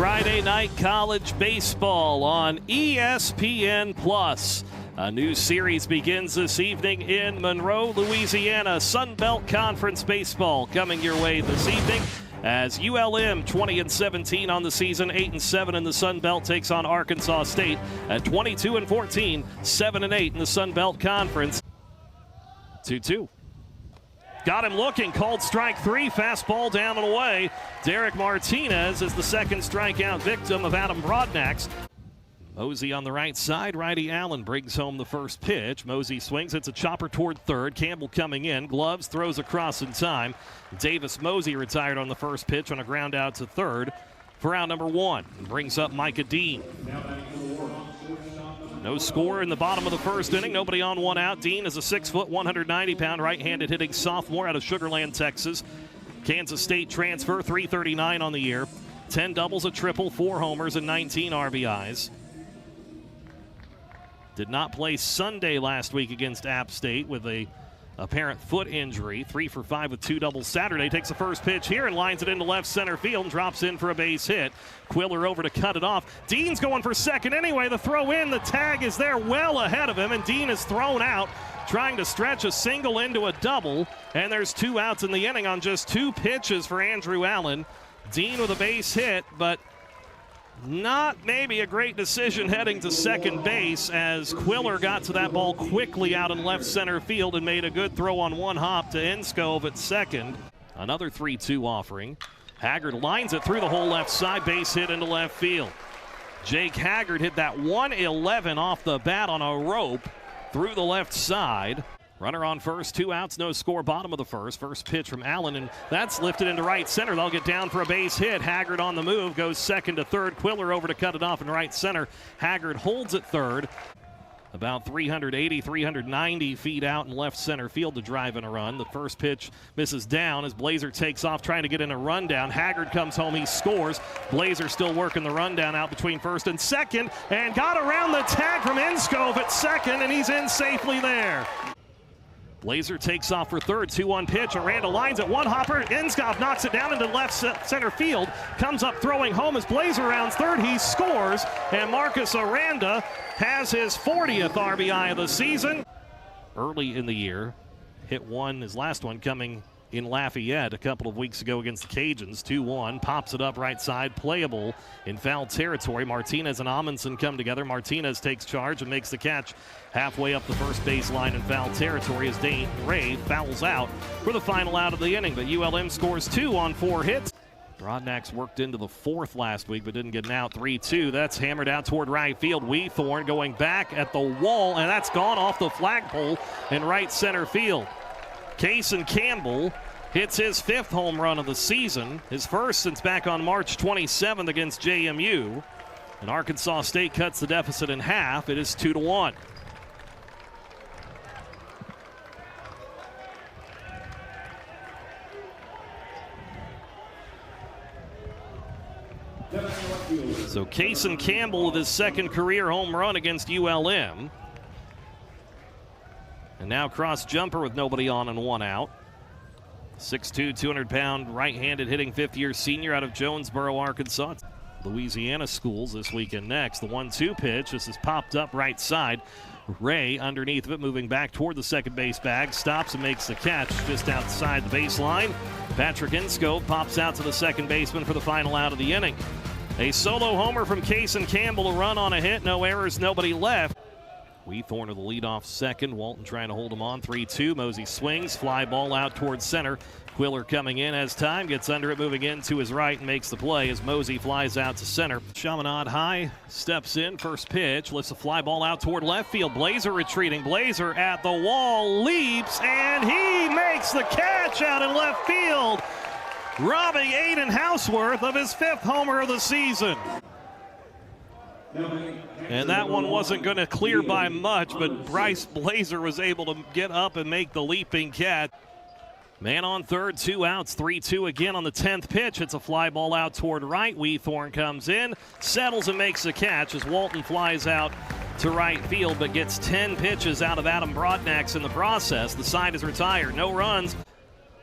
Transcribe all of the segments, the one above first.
Friday night college baseball on ESPN+. A new series begins this evening in Monroe, Louisiana. Sun Belt Conference baseball coming your way this evening as ULM 20-17 on the season, 8-7 in the Sun Belt, takes on Arkansas State at 22-14, 7-8 in the Sun Belt Conference. 2-2. Got him looking, called strike three, fastball down and away. Derek Martinez is the second strikeout victim of Adam Broadnax. Mosey on the right side, righty Allen brings home the first pitch. Mosey swings, it's a chopper toward third. Campbell coming in, gloves, throws across in time. Davis Mosey retired on the first pitch on a ground out to third for out number one. Brings up Micah Dean. No score in the bottom of the first inning. Nobody on, one out. Dean is a 6-foot, 190-pound right-handed hitting sophomore out of Sugar Land, Texas. Kansas State transfer, 339 on the year. 10 doubles, a triple, 4 homers, and 19 RBIs. Did not play Sunday last week against App State with a apparent foot injury. 3 for 5 with 2 doubles Saturday. Takes the first pitch here and lines it into left center field and drops in for a base hit. Quiller over to cut it off. Dean's going for second anyway. The throw in, the tag is there well ahead of him, and Dean is thrown out trying to stretch a single into a double, and there's 2 outs in the inning on just 2 pitches for Andrew Allen. Dean with a base hit, but not maybe a great decision heading to second base as Quiller got to that ball quickly out in left center field and made a good throw on one hop to Enscove at second. Another 3-2 offering. Haggard lines it through the whole left side, base hit into left field. Jake Haggard hit that 111 off the bat on a rope through the left side. Runner on first, 2 outs, no score, bottom of the first. First pitch from Allen, and that's lifted into right center. They'll get down for a base hit. Haggard on the move, goes second to third. Quiller over to cut it off in right center. Haggard holds at third. About 380, 390 feet out in left center field to drive in a run. The first pitch misses down as Blazer takes off trying to get in a rundown. Haggard comes home, he scores. Blazer still working the rundown out between first and second, and got around the tag from Enscove at second, and he's in safely there. Blazer takes off for third, 2-1 pitch. Aranda lines it, one hopper. Enscove knocks it down into left center field. Comes up throwing home as Blazer rounds third. He scores, and Marcus Aranda has his 40th RBI of the season. Early in the year, hit one, his last one coming in Lafayette a couple of weeks ago against the Cajuns. 2-1, pops it up right side, playable in foul territory. Martinez and Amundsen come together. Martinez takes charge and makes the catch halfway up the first base line in foul territory as Dane Ray fouls out for the final out of the inning. But ULM scores 2 on 4 hits. Broadnax worked into the 4th last week but didn't get an out. 3-2. That's hammered out toward right field. Weethorn going back at the wall, and that's gone off the flagpole in right center field. Kason Campbell hits his 5th home run of the season, his first since back on March 27th against JMU. And Arkansas State cuts the deficit in half. It is 2-1. So Kason Campbell with his 2nd career home run against ULM. And now cross jumper with nobody on and 1 out. 6'2", 200-pound right-handed hitting 5th-year senior out of Jonesboro, Arkansas. Louisiana schools this weekend next. The 1-2 pitch. This is popped up right side. Ray underneath of it, moving back toward the second base bag. Stops and makes the catch just outside the baseline. Patrick Enscove pops out to the second baseman for the final out of the inning. A solo homer from Kason Campbell, a run on a hit, no errors, nobody left. Weethorn to the leadoff second. Walton trying to hold him on. 3-2. Mosey swings. Fly ball out towards center. Quiller coming in as time. Gets under it, moving in to his right and makes the play as Mosey flies out to center. Chaminade high. Steps in. First pitch. Lifts a fly ball out toward left field. Blazer retreating. Blazer at the wall. Leaps. And he makes the catch out in left field. Robbing Aiden Houseworth of his 5th homer of the season. And that one wasn't going to clear by much, but Bryce Blazer was able to get up and make the leaping catch. Man on third, 2 outs, 3-2 again on the 10th pitch. It's a fly ball out toward right. Weethorn comes in, settles and makes the catch as Walton flies out to right field, but gets 10 pitches out of Adam Broadnax in the process. The side is retired, no runs.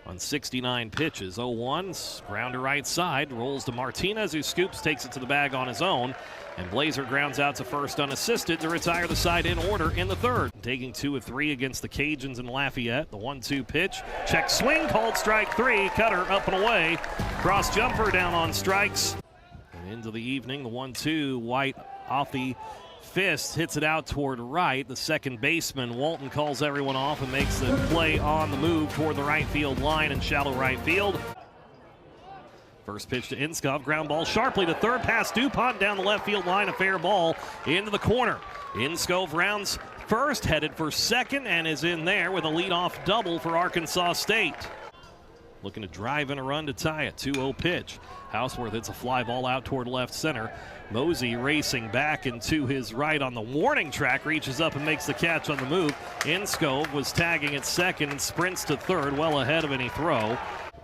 on 69 pitches. 0-1, ground to right side, rolls to Martinez, who scoops, takes it to the bag on his own. And Blazer grounds out to first unassisted to retire the side in order in the third. Taking 2 of 3 against the Cajuns in Lafayette. The 1-2 pitch, check swing, called strike 3. Cutter up and away. Cross jumper down on strikes. And into the evening, the 1-2, White off the fist, hits it out toward right. The second baseman, Walton, calls everyone off and makes the play on the move toward the right field line in shallow right field. First pitch to Inskov, ground ball sharply to third, past DuPont down the left field line, a fair ball into the corner. Inskov rounds first, headed for second, and is in there with a leadoff double for Arkansas State. Looking to drive in a run to tie it. 2-0 pitch. Houseworth hits a fly ball out toward left center. Mosey racing back and to his right on the warning track, reaches up and makes the catch on the move. Inskov was tagging at second and sprints to third, well ahead of any throw.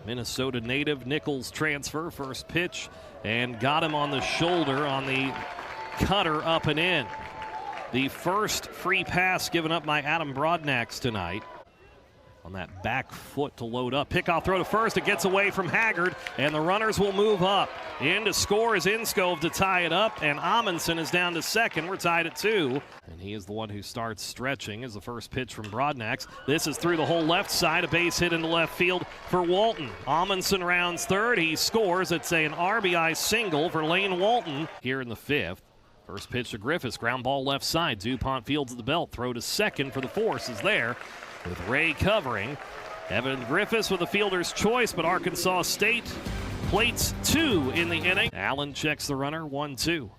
Minnesota native Nichols transfer, first pitch, and got him on the shoulder on the cutter up and in. The first free pass given up by Adam Broadnax tonight. On that back foot to load up. Pickoff throw to first. It gets away from Haggard, and the runners will move up. In to score is Inskov to tie it up, and Amundsen is down to second. We're tied at 2. And he is the one who starts stretching as the first pitch from Broadnax. This is through the whole left side. A base hit into left field for Walton. Amundsen rounds third. He scores. It's an RBI single for Lane Walton here in the 5th. First pitch to Griffiths. Ground ball left side. DuPont fields at the belt. Throw to second for the force is there, with Ray covering. Evan Griffiths with a fielder's choice, but Arkansas State plates 2 in the inning. Allen checks the runner, 1-2.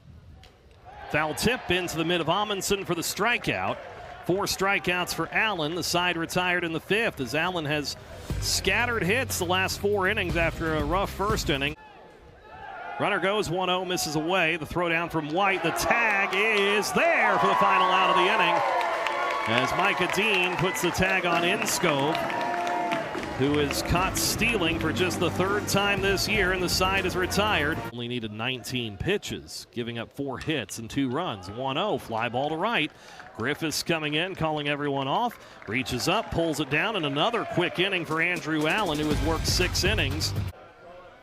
Foul tip into the mid of Amundsen for the strikeout. 4 strikeouts for Allen. The side retired in the 5th as Allen has scattered hits the last 4 innings after a rough first inning. Runner goes 1-0, misses away. The throw down from White. The tag is there for the final out of the inning, as Micah Dean puts the tag on Inskov, who is caught stealing for just the 3rd time this year, and the side is retired. Only needed 19 pitches, giving up 4 hits and 2 runs. 1-0, fly ball to right. Griffiths coming in, calling everyone off, reaches up, pulls it down, and another quick inning for Andrew Allen, who has worked 6 innings.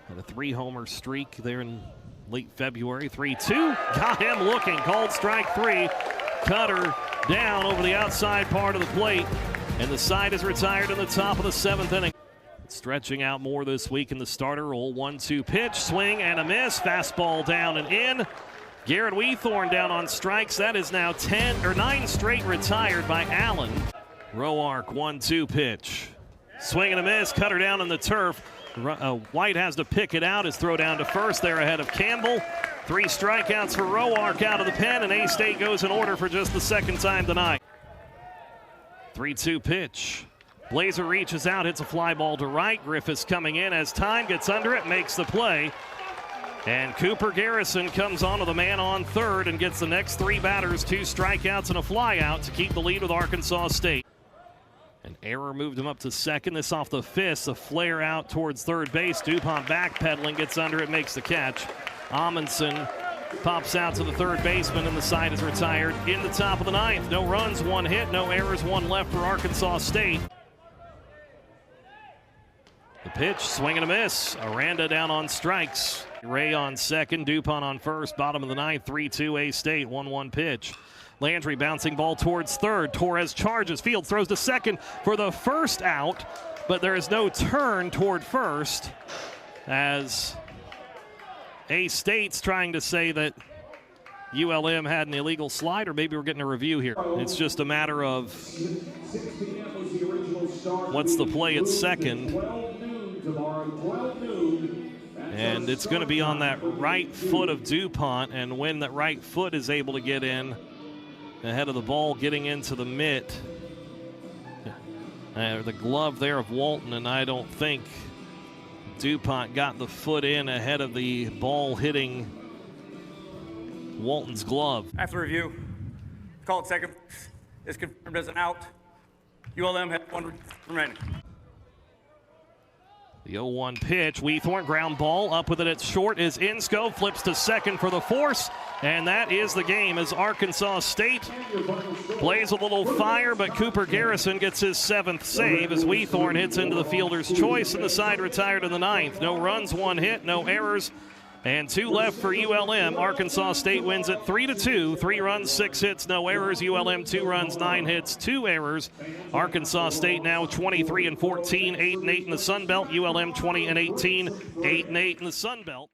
And a 3-homer streak there in late February. 3-2, got him looking, called strike 3. Cutter down over the outside part of the plate, and the side is retired in the top of the 7th inning. Stretching out more this week in the starter role. 1-2 pitch, swing and a miss. Fastball down and in. Garrett Weethorn down on strikes. That is now 9 straight retired by Allen. Roark, 1-2 pitch. Swing and a miss. Cutter down on the turf. White has to pick it out. His throw down to first there ahead of Campbell. 3 strikeouts for Roark out of the pen, and A-State goes in order for just the 2nd time tonight. 3-2 pitch. Blazer reaches out, hits a fly ball to right. Griffiths coming in as time gets under it, makes the play. And Cooper Garrison comes on to the man on third and gets the next 3 batters 2 strikeouts and a fly out to keep the lead with Arkansas State. An error moved him up to second. This off the fist, a flare out towards third base. DuPont backpedaling, gets under it, makes the catch. Amundsen pops out to the third baseman, and the side is retired in the top of the 9th. No runs, 1 hit, no errors, 1 left for Arkansas State. The pitch, swing and a miss. Aranda down on strikes. Ray on second, DuPont on first, bottom of the 9th, 3-2 A-State, 1-1 pitch. Landry bouncing ball towards third. Torres charges. Fields throws to second for the first out, but there is no turn toward first, as A-State's trying to say that ULM had an illegal slide, or maybe we're getting a review here. It's just a matter of what's the play at second. And it's going to be on that right foot of DuPont, and when that right foot is able to get in ahead of the ball getting into the mitt, the glove there of Walton, and I don't think DuPont got the foot in ahead of the ball hitting Walton's glove. After review, call it second. Is confirmed as an out. ULM had 1 remaining. The 0-1 pitch. Weethorn ground ball. Up with it. It's short is Insco. Flips to second for the force. And that is the game as Arkansas State plays a little fire, but Cooper Garrison gets his 7th save as Weethorn hits into the fielder's choice, and the side retired in the 9th. No runs, 1 hit, no errors, and 2 left for ULM. Arkansas State wins it 3-2. 3 runs, 6 hits, no errors. ULM 2 runs, 9 hits, 2 errors. Arkansas State now 23-14, 8-8 in the Sun Belt. ULM 20-18, 8-8 in the Sun Belt.